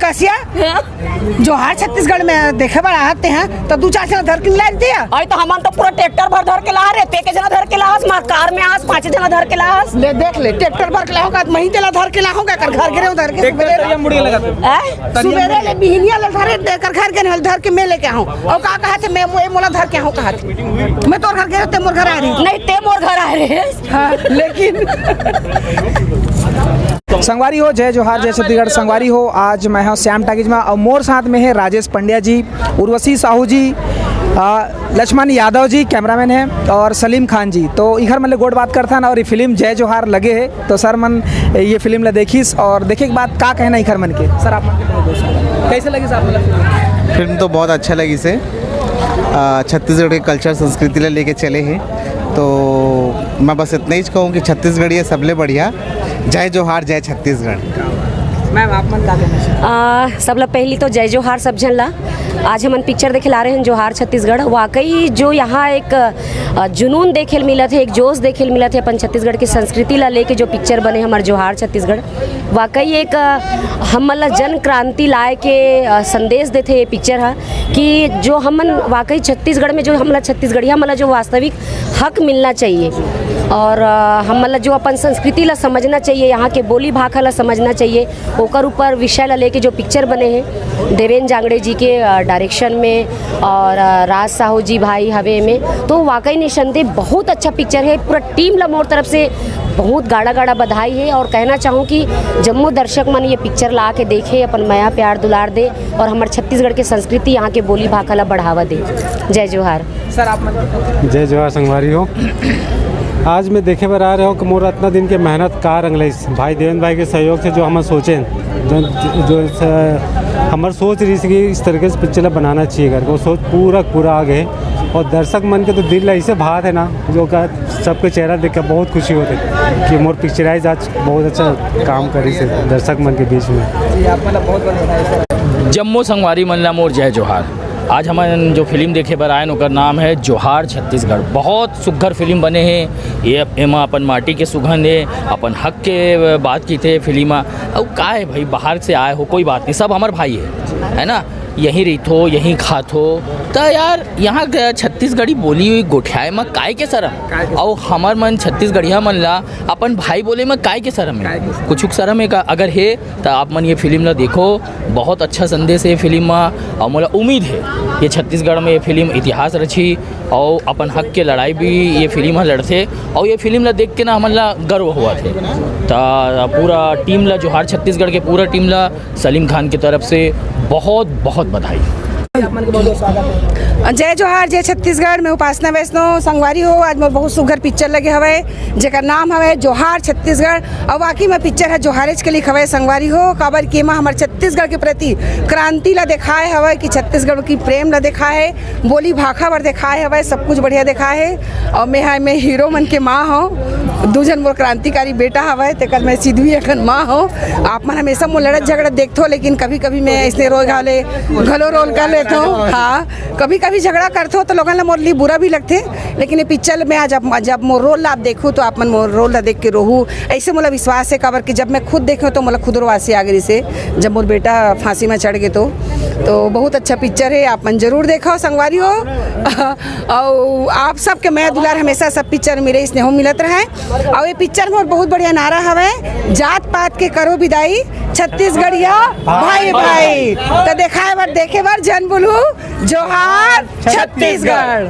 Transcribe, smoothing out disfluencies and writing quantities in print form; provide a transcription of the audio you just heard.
कसिया जोहार छत्तीसगढ़ में देखे बड़ा आते हैं तो 2-4 जना धर के ला दिया। अरे तो हम तो पूरा ट्रैक्टर भर धर के ला रहे थे, के जना धर के लास, मार कार में आस 5 जना धर के लास। ले देख ले ट्रैक्टर भर के लाओगा मही तेला धर के लाओगा कर घर गिरे उधर के सुबेरे ले बिहनिया ले धरे देकर घर के धर के मैं लेके आऊं और का कहते मैं मोला धर के आऊं कहते मैं तोर घर गिरे ते मोर घर आ रही नहीं ते मोर घर आ रहे। हां लेकिन संगवारी हो, जय जोहार जय छत्तीसगढ़। संगवारी हो, आज मैं हूँ श्याम टाकीज में और मोर साथ में है राजेश पंड्या जी, उर्वशी साहू जी, लक्ष्मण यादव जी कैमरामैन है और सलीम खान जी। तो इधर मतलब गोड बात करता ना और ये फिल्म जय जोहार लगे है तो सर मन ये फिल्म ला देखीस और देखे के बाद का कहना इधर मन के सर आप मन के बहुत दोस्त कैसे लगी सर? फिल्म तो बहुत अच्छा लगी से छत्तीसगढ़ के कल्चर संस्कृति ला लेके चले हैं तो मैं बस इतना ही कहूँ कि छत्तीसगढ़ ये सबले बढ़िया। जय जोहार जय छत्तीसगढ़। मैम आप मन का कहना? सबला पहली तो जय जोहार सब जन ला। आज हम पिक्चर देखे ला रहे हैं जोहार छत्तीसगढ़। वाकई जो यहाँ एक जुनून देखे मिला थे, एक जोश देखे मिला थे अपन छत्तीसगढ़ की संस्कृति ला लेके जो पिक्चर बने हमारे जोहार छत्तीसगढ़, वाकई एक हम मतलब जन क्रांति लाए के संदेश देते ये पिक्चर है कि जो हमन वाकई छत्तीसगढ़ में जो हमला छत्तीसगढ़िया मतलब जो वास्तविक हक मिलना चाहिए और हम मतलब जो अपन संस्कृति ला समझना चाहिए, यहाँ के बोली भाषा ला समझना चाहिए, ओकर ऊपर विषय ला लेके जो पिक्चर बने हैं देवेंद्र जांगड़े जी के डायरेक्शन में और राज साहू जी भाई हवे में, तो वाकई निसंदेह बहुत अच्छा पिक्चर है। पूरा टीम ला मोर तरफ से बहुत गाढ़ा गाढ़ा बधाई है और कहना चाहूँ कि जम्मू दर्शक मन ये पिक्चर ला के देखे, अपन माया प्यार दुलार दे और हमारे छत्तीसगढ़ के संस्कृति यहाँ के बोली भाषा ला बढ़ावा दे। जय जोहार सर आप जय जोहार संगवारी हो। आज मैं देखे बर आ रहा हूँ कि मोर इतना दिन के मेहनत का रंगलैस भाई देवेंद्र भाई के सहयोग से जो हम सोचे जो हमारे सोच रही थी कि इस तरीके से पिक्चर बनाना चाहिए करके वो सोच पूरा आ गए और दर्शक मन के तो दिल ऐसे भात है ना जो का सबके चेहरा देख कर बहुत खुशी होती कि मोर पिक्चराइज आज बहुत अच्छा काम करी से दर्शक मन के बीच में। जम्मू संगवारी मनला मोर जय जोहार। आज हम जो फिल्म देखे बर आए उनका नाम है जोहार छत्तीसगढ़। बहुत सुघर फिल्म बने हैं ये एमा अपन माटी के सुगंध है, अपन हक के बात की थे फिल्म और का है भाई बाहर से आए हो कोई बात नहीं, सब हमारे भाई है ना, यहीं रहीथो यहीं खाथो तो यार यहाँ छत्तीसगढ़ी बोली हुई गोठियाए में काय के शरम और हमार मन छत्तीसगढ़िया मन ला अपन भाई बोले में काय के शरम है, कुछ शरम है का अगर है तो आप मन ये फिल्म ला देखो। बहुत अच्छा संदेश है फिल्म में और मुझे उम्मीद है ये छत्तीसगढ़ में ये फिल्म इतिहास रची और अपन हक के लड़ाई भी ये फिल्म लड़ते और ये फिल्म ला देख के ना हमन ला गर्व हुआ थे। तो पूरा टीम ला जोहार छत्तीसगढ़ के पूरा टीम ला सलीम खान की तरफ से बहुत बहुत बधाई। जय जोहार जय छत्तीसगढ़ में उपासना वैष्णव संगवारी हो। आज मोर बहुत सुघर पिक्चर लगे हवे जेकर नाम हवे जोहार छत्तीसगढ़ और वाकई में पिक्चर है जोहारेज के लिख हवे संगवारी हो काबर के माँ हमारे छत्तीसगढ़ के प्रति क्रांति ला दिखाए हवे कि छत्तीसगढ़ की प्रेम ला दिखाए है, बोली भाषा बर दिखाए हवे, सब कुछ बढ़िया दिखाए है। और मैं हीरो मन के माँ हूँ, 2 जन मोर क्रांतिकारी बेटा हवे तेकर मैं सीधी अखन माँ हूँ। आप मन हमेशा मोर लड़त झगड़ा देखथो लेकिन कभी कभी मैं ऐसे रोज घाले घलो रोल कर लेता हूँ। हाँ कभी कभी झगड़ा करते हो तो लोगों ने मोर लिए बुरा भी लगते, लेकिन ये पिक्चर में आज जब मोर रोल आप देखूँ तो आप मन मोर रोल ला देख के रोहू ऐसे मोला विश्वास है काबर कि जब मैं खुद देखूँ तो मोला खुद रोवासी आ गई से जब मोर बेटा फांसी में चढ़ गए तो बहुत अच्छा पिक्चर है, आप मन जरूर देखो संगवारी हो। और आप सबके मैं दुलार हमेशा सब पिक्चर मेरे स्नेह मिलत रहे और ये पिक्चर में बहुत बढ़िया नारा हवे जात पात के करो विदाई छत्तीसगढ़िया भाई भाई। तो देखे बार जन बोलू जोहार छत्तीसगढ़।